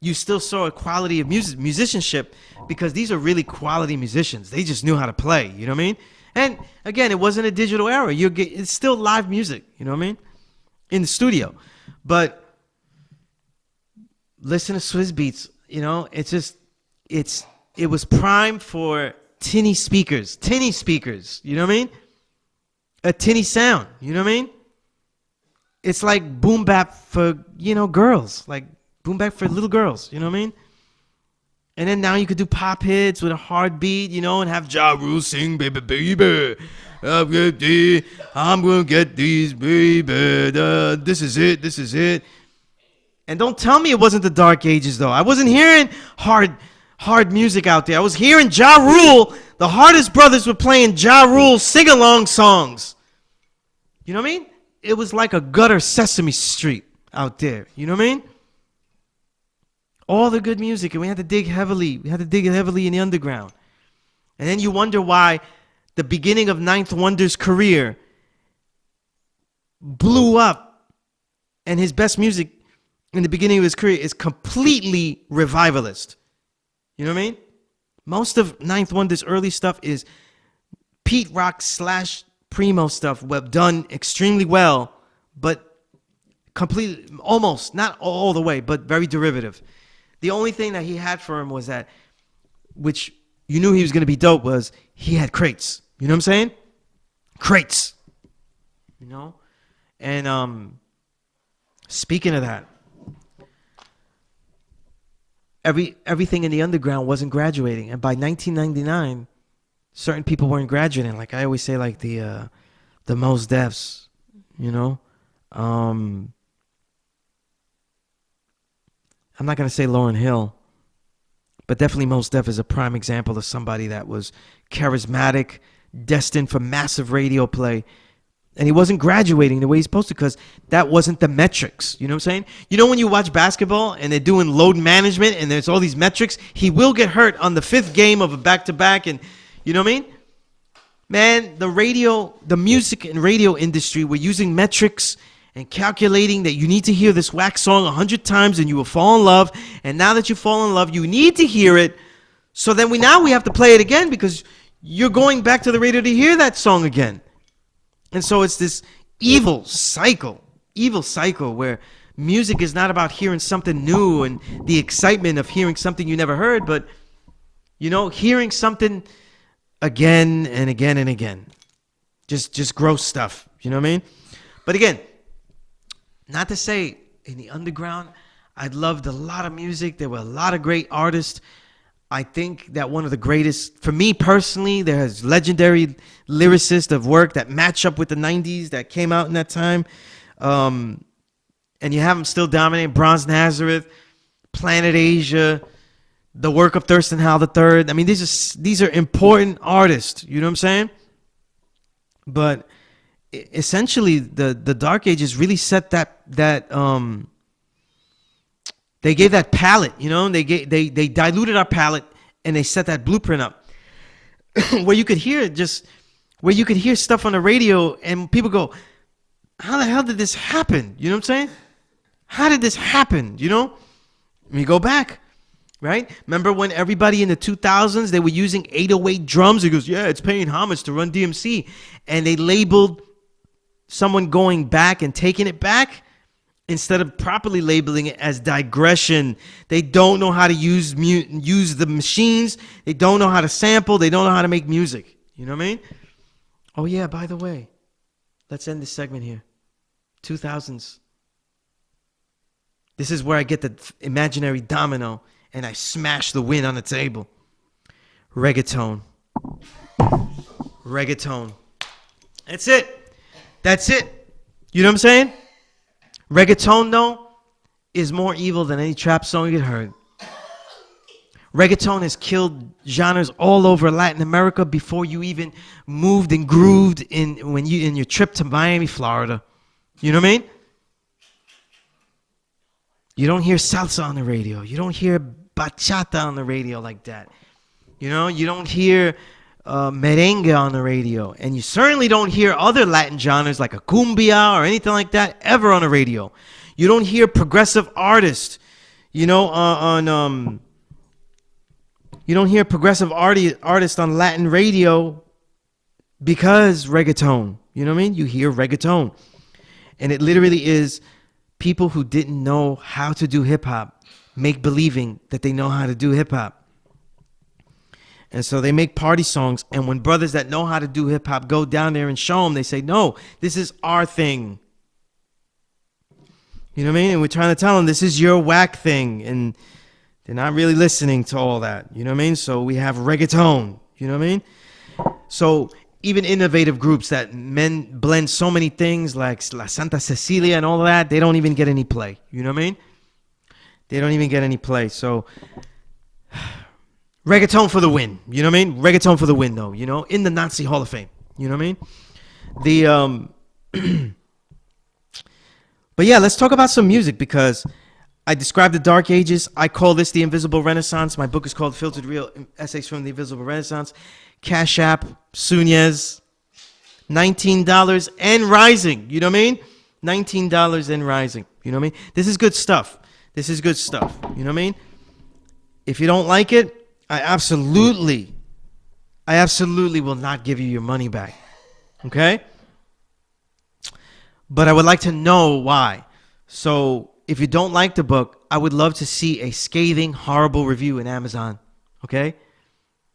you still saw a quality of musicianship, because these are really quality musicians. They just knew how to play, you know what I mean? And again, it wasn't a digital era. It's still live music, you know what I mean? In the studio. But listen to Swizz Beatz, you know, it was primed for tinny speakers, you know what I mean? A tinny sound, you know what I mean? It's like boom bap for, you know, girls, like boom bap for little girls, you know what I mean? And then now you could do pop hits with a hard beat, you know, and have Ja Rule sing, baby, baby. I'm gonna get these, baby. This is it. And don't tell me it wasn't the Dark Ages, though. I wasn't hearing hard music out there. I was hearing Ja Rule. The Hardest Brothers were playing Ja Rule sing-along songs. You know what I mean? It was like a gutter Sesame Street out there. You know what I mean? All the good music, and we had to dig heavily. We had to dig heavily in the underground. And then you wonder why the beginning of Ninth Wonder's career blew up, and his best music in the beginning of his career is completely revivalist. You know what I mean? Most of Ninth Wonder's early stuff is Pete Rock / Primo stuff, done extremely well, but completely, almost, not all the way, but very derivative. The only thing that he had for him was that, which you knew he was going to be dope, was he had crates. You know what I'm saying? Crates. You know? And speaking of that, everything in the underground wasn't graduating. And by 1999, certain people weren't graduating. Like I always say, like the Mos Defs, you know? I'm not going to say Lauryn Hill, but definitely Mos Def is a prime example of somebody that was charismatic, destined for massive radio play, and he wasn't graduating the way he's supposed to, because that wasn't the metrics. You know what I'm saying? You know when you watch basketball and they're doing load management and there's all these metrics, he will get hurt on the 5th game of a back-to-back, and you know what I mean? Man, the music and radio industry were using metrics and calculating that you need to hear this whack song 100 times and you will fall in love. And now that you fall in love, you need to hear it. So then we have to play it again because you're going back to the radio to hear that song again. And so it's this evil cycle where music is not about hearing something new and the excitement of hearing something you never heard, but, hearing something again and again and again. Just gross stuff. You know what I mean? But again, not to say in the underground, I loved a lot of music. There were a lot of great artists. I think that one of the greatest, for me personally, there's legendary lyricists of work that match up with the 90s that came out in that time. And you have them still dominating. Bronze Nazareth, Planet Asia, the work of Thurston Howell III. I mean, these are important artists. You know what I'm saying? But essentially, the Dark Ages really set that they gave that palette. They diluted our palette and they set that blueprint up where you could hear stuff on the radio and people go, "How the hell did this happen?" You know what I'm saying? How did this happen? We go back. Right? Remember when everybody in the 2000s, they were using 808 drums? He goes, yeah, it's paying homage to Run DMC. And they labeled someone going back and taking it back instead of properly labeling it as digression. They don't know how to use the machines. They don't know how to sample. They don't know how to make music. You know what I mean? Oh, yeah, by the way, let's end this segment here. 2000s. This is where I get the imaginary domino and I smash the win on the table. Reggaeton. That's it. You know what I'm saying? Reggaeton, though, is more evil than any trap song you get heard. Reggaeton has killed genres all over Latin America before you even moved and grooved in your trip to Miami, Florida. You know what I mean? You don't hear salsa on the radio. You don't hear bachata on the radio like that. You don't hear merengue on the radio. And you certainly don't hear other Latin genres like a cumbia or anything like that ever on the radio. You don't hear progressive artists, you don't hear progressive artists on Latin radio because reggaeton. You know what I mean? You hear reggaeton. And it literally is people who didn't know how to do hip-hop make believing that they know how to do hip-hop. And so they make party songs, and when brothers that know how to do hip-hop go down there and show them, they say, no, this is our thing. You know what I mean? And we're trying to tell them, this is your whack thing, and they're not really listening to all that. You know what I mean? So we have reggaeton. You know what I mean? So even innovative groups that blend so many things like La Santa Cecilia and all of that, they don't even get any play. You know what I mean? They don't even get any play. So reggaeton for the win. You know what I mean? Reggaeton for the win, though. In the Nazi Hall of Fame. You know what I mean? But yeah, let's talk about some music because I described the Dark Ages. I call this the Invisible Renaissance. My book is called Filtered Real Essays from the Invisible Renaissance. Cash App, Sunez, $19 and rising. You know what I mean? $19 and rising. You know what I mean? This is good stuff. You know what I mean? If you don't like it, I absolutely will not give you your money back. Okay? But I would like to know why. So if you don't like the book, I would love to see a scathing, horrible review in Amazon. Okay?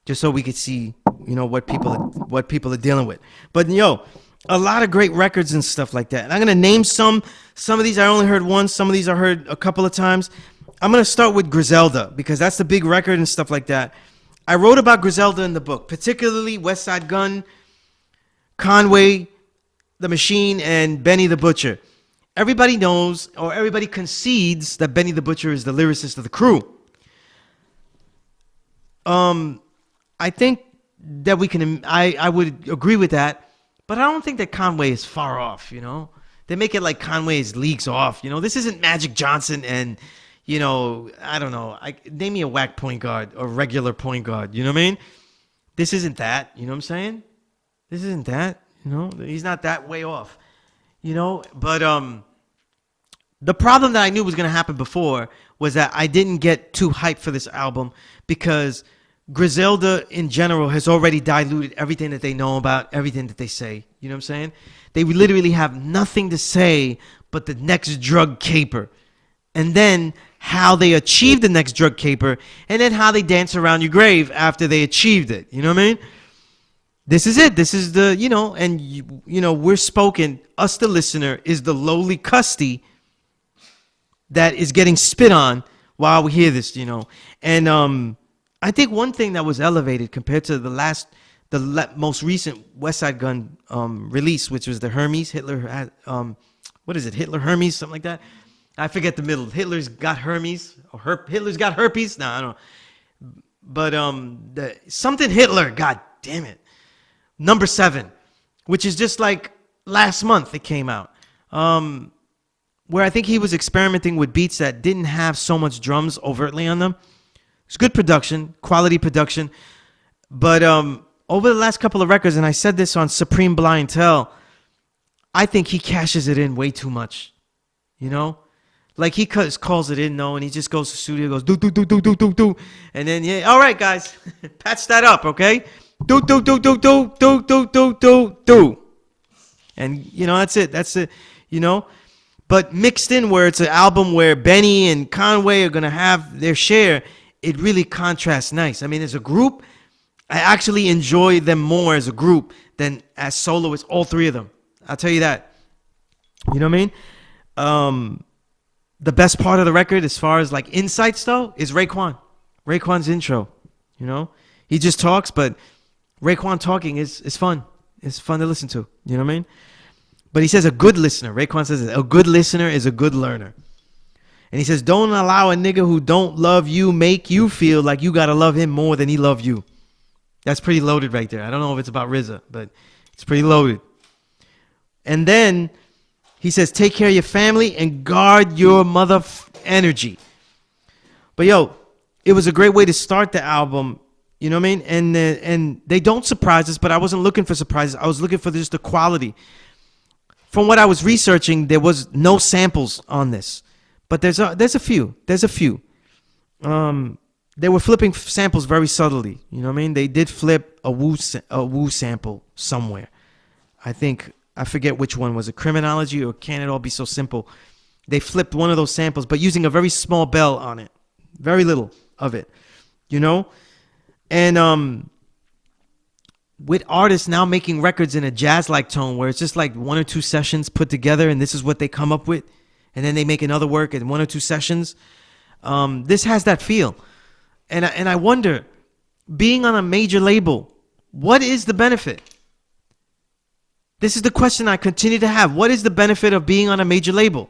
Just so we could see, what people are dealing with. But a lot of great records and stuff like that. And I'm gonna name some. Some of these I only heard once. Some of these I heard a couple of times. I'm gonna start with Griselda because that's the big record and stuff like that. I wrote about Griselda in the book, particularly West Side Gun, Conway, the Machine, and Benny the Butcher. Everybody knows, or everybody concedes, that Benny the Butcher is the lyricist of the crew. I think that we can. I would agree with that, but I don't think that Conway is far off. They make it like Conway is leagues off. This isn't Magic Johnson and. I don't know. Name me a whack point guard or regular point guard. You know what I mean? This isn't that. You know what I'm saying? This isn't that, he's not that way off, but the problem that I knew was going to happen before was that I didn't get too hyped for this album because Griselda in general has already diluted everything that they know about everything that they say. You know what I'm saying? They literally have nothing to say but the next drug caper. And then how they achieved the next drug caper, and then how they dance around your grave after they achieved it. You know what I mean? This is it. This is the, and we're spoken, us the listener, is the lowly custy that is getting spit on while we hear this, And I think one thing that was elevated compared to the most recent West Side Gun release, which was the Hermes, Hitler had, what is it, Hitler Hermes, something like that? I forget the middle. Hitler's got Hermes, or Hitler's got herpes? No, I don't know. But something Hitler, god damn it. Number 7, which is just like last month it came out. Where I think he was experimenting with beats that didn't have so much drums overtly on them. It's good production, quality production. But over the last couple of records, and I said this on Supreme Blind Tell, I think he cashes it in way too much. Like he calls it in, and he just goes to the studio, goes, do. And then, yeah, all right, guys, patch that up, okay? Do. And, that's it, But mixed in where it's an album where Benny and Conway are going to have their share, it really contrasts nice. I mean, as a group, I actually enjoy them more as a group than as soloists, all three of them. I'll tell you that. You know what I mean? The best part of the record, as far as like insights though, is Raekwon. Raekwon's intro. He just talks, but Raekwon talking is fun. It's fun to listen to. You know what I mean? But he says a good listener. Raekwon says a good listener is a good learner. And he says, don't allow a nigga who don't love you make you feel like you gotta love him more than he love you. That's pretty loaded right there. I don't know if it's about RZA, but it's pretty loaded. And then he says, take care of your family and guard your mother energy. But yo, it was a great way to start the album. You know what I mean? And they don't surprise us, but I wasn't looking for surprises. I was looking for just the quality. From what I was researching, there was no samples on this. But there's a few. They were flipping samples very subtly. You know what I mean? They did flip a Wu sample somewhere. I forget which one. Was it Criminology or Can It All Be So Simple? They flipped one of those samples, but using a very small bell on it. Very little of it. And with artists now making records in a jazz-like tone where it's just like 1 or 2 sessions put together and this is what they come up with, and then they make another work in 1 or 2 sessions, this has that feel. And I wonder, being on a major label, what is the benefit? This is the question I continue to have. What is the benefit of being on a major label?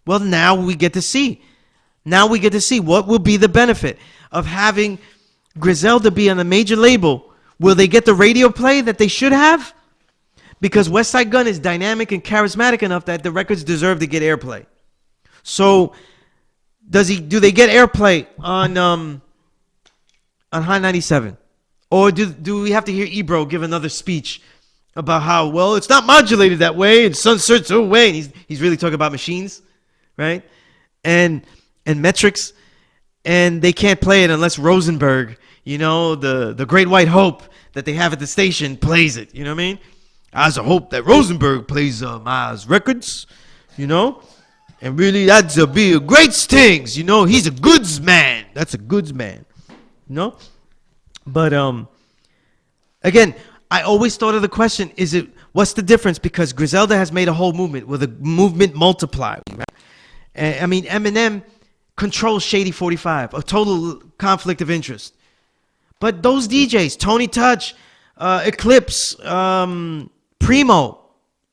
Well, now we get to see. Now we get to see what will be the benefit of having Griselda be on a major label. Will they get the radio play that they should have? Because West Side Gun is dynamic and charismatic enough that the records deserve to get airplay. So, do they get airplay on High 97? Or do we have to hear Ebro give another speech about how, well, it's not modulated that way and some certain way? And he's really talking about machines, right? And metrics. And they can't play it unless Rosenberg, the great white hope that they have at the station, plays it. You know what I mean? I also hope that Rosenberg plays Miles records, and really that'd be a great stings. He's a goods man. That's a goods man. But again, I always thought of the question, what's the difference? Because Griselda has made a whole movement with a movement multiplier. I mean, Eminem controls Shady 45, a total conflict of interest. But those DJs, Tony Touch, Eclipse, Primo,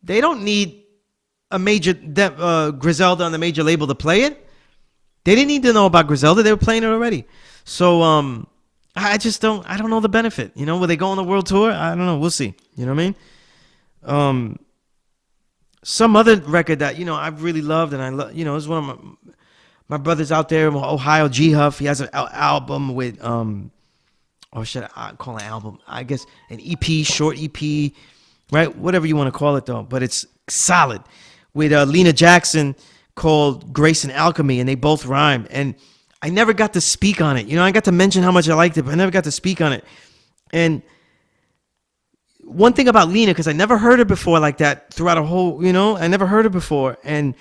they don't need a major Griselda on the major label to play it. They didn't need to know about Griselda. They were playing it already. So I don't know the benefit. Will they go on the world tour? I don't know. We'll see. You know what I mean? Some other record that, I've really loved, and I love, it's one of my brothers out there in Ohio, G Huff. He has an album with, or should I call it an album? I guess an EP, short EP. right? Whatever you want to call it, though. But it's solid. With Lena Jackson called Grace and Alchemy, and they both rhyme. And I never got to speak on it. You know, I got to mention how much I liked it, but I never got to speak on it. And one thing about Lena, because I never heard her before like that throughout a whole, you know, I never heard her before. And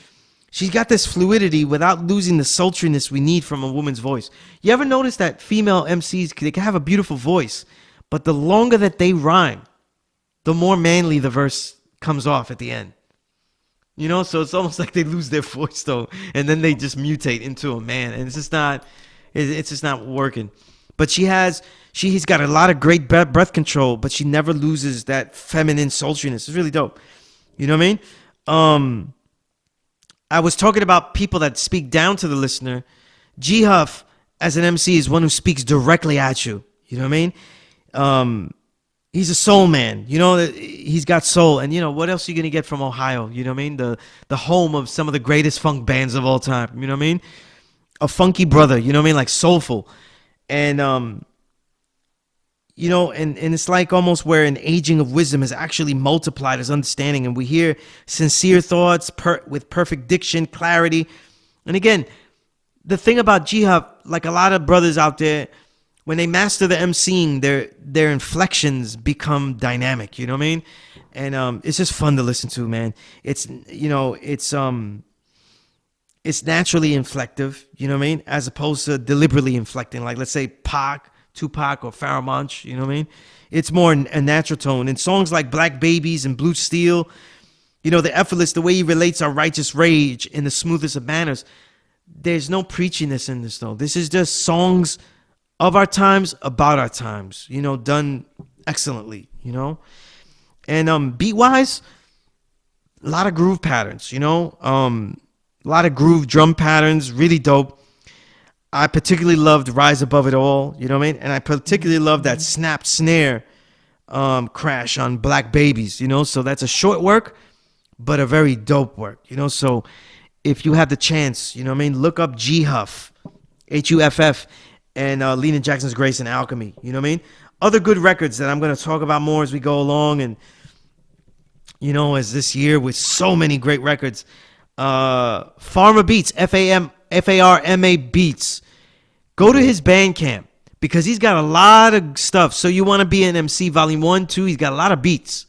she's got this fluidity without losing the sultriness we need from a woman's voice. You ever notice that female MCs, they can have a beautiful voice, but the longer that they rhyme, the more manly the verse comes off at the end. You know, so it's almost like they lose their voice though, and then they just mutate into a man, and it's just not working. But she's got a lot of great breath control, but she never loses that feminine sultriness. It's really dope. You know what I mean? I was talking about people that speak down to the listener. G Huff, as an MC, is one who speaks directly at you. You know what I mean? He's a soul man. You know, he's got soul. And, you know, what else are you going to get from Ohio? You know what I mean? The home of some of the greatest funk bands of all time. You know what I mean? A funky brother. You know what I mean? Like soulful. And, you know, and it's like almost where an aging of wisdom has actually multiplied his understanding. And we hear sincere thoughts with perfect diction, clarity. And again, the thing about G-Huff, like a lot of brothers out there, when they master the emceeing, their inflections become dynamic. You know what I mean? And it's just fun to listen to, man. It's, you know, it's naturally inflective. You know what I mean? As opposed to deliberately inflecting, like let's say Tupac or Pharoah Monch. You know what I mean? It's more a natural tone. And songs like Black Babies and Blue Steel, you know, the effortless, the way he relates our righteous rage in the smoothest of manners. There's no preachiness in this though. This is just songs of our times, about our times, you know, done excellently, you know. And beat-wise, a lot of groove patterns, you know. A lot of groove drum patterns, really dope. I particularly loved Rise Above It All, you know what I mean? And I particularly love that snap snare crash on Black Babies, you know. So that's a short work, but a very dope work, you know. So if you have the chance, you know what I mean, look up G-Huff, Huff, and Lena Jackson's Grace and Alchemy. You know what I mean? Other good records that I'm going to talk about more as we go along. And, you know, as this year with so many great records. Farmer Beats, F-A-R-M-A Beats. Go to his Bandcamp because he's got a lot of stuff. So you want to be an MC Volume 1, 2. He's got a lot of beats.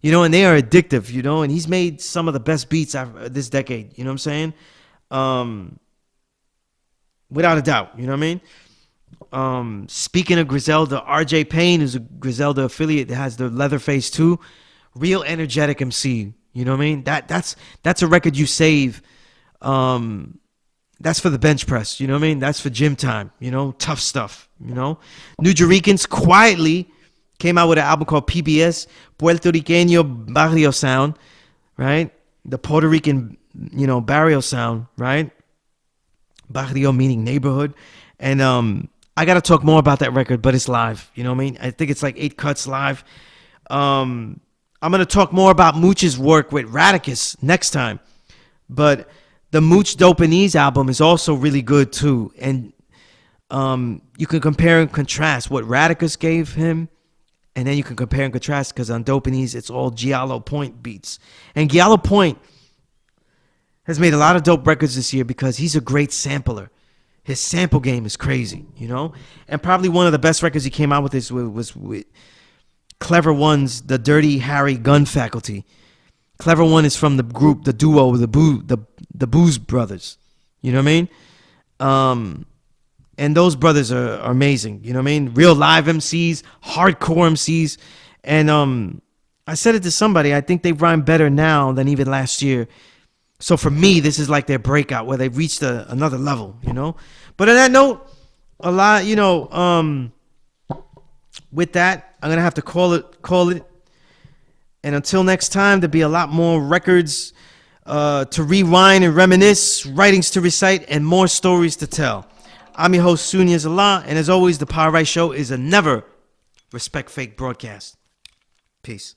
You know, and they are addictive, you know. And he's made some of the best beats this decade. You know what I'm saying? Without a doubt. You know what I mean? Speaking of Griselda, RJ Payne, who's a Griselda affiliate that has the Leatherface too, real energetic MC. You know what I mean? That's a record you save. That's for the bench press. You know what I mean? That's for gym time. You know, tough stuff. You know, New Juricans quietly came out with an album called PBS, Puerto Riqueño Barrio Sound, right? The Puerto Rican, you know, barrio sound, right? Barrio meaning neighborhood. And I got to talk more about that record, but it's live. You know what I mean? I think it's like 8 cuts live. I'm going to talk more about Mooch's work with Radicus next time. But the Mooch Dopanese album is also really good too. And you can compare and contrast what Radicus gave him. And then you can compare and contrast because on Dopanese, it's all Giallo Point beats. And Giallo Point has made a lot of dope records this year because he's a great sampler. His sample game is crazy, you know? And probably one of the best records he came out with was with Clever One's The Dirty Harry Gun Faculty. Clever One is from the group, the duo, the Booze Brothers. You know what I mean? And those brothers are amazing. You know what I mean? Real live MCs, hardcore MCs. And I said it to somebody, I think they rhyme better now than even last year. So for me, this is like their breakout where they've reached another level, you know. But on that note, a lot, you know, with that, I'm gonna have to call it. And until next time, there'll be a lot more records to rewind and reminisce, writings to recite, and more stories to tell. I'm your host, Sunya Zala, and as always, the Power Right Show is a never respect fake broadcast. Peace.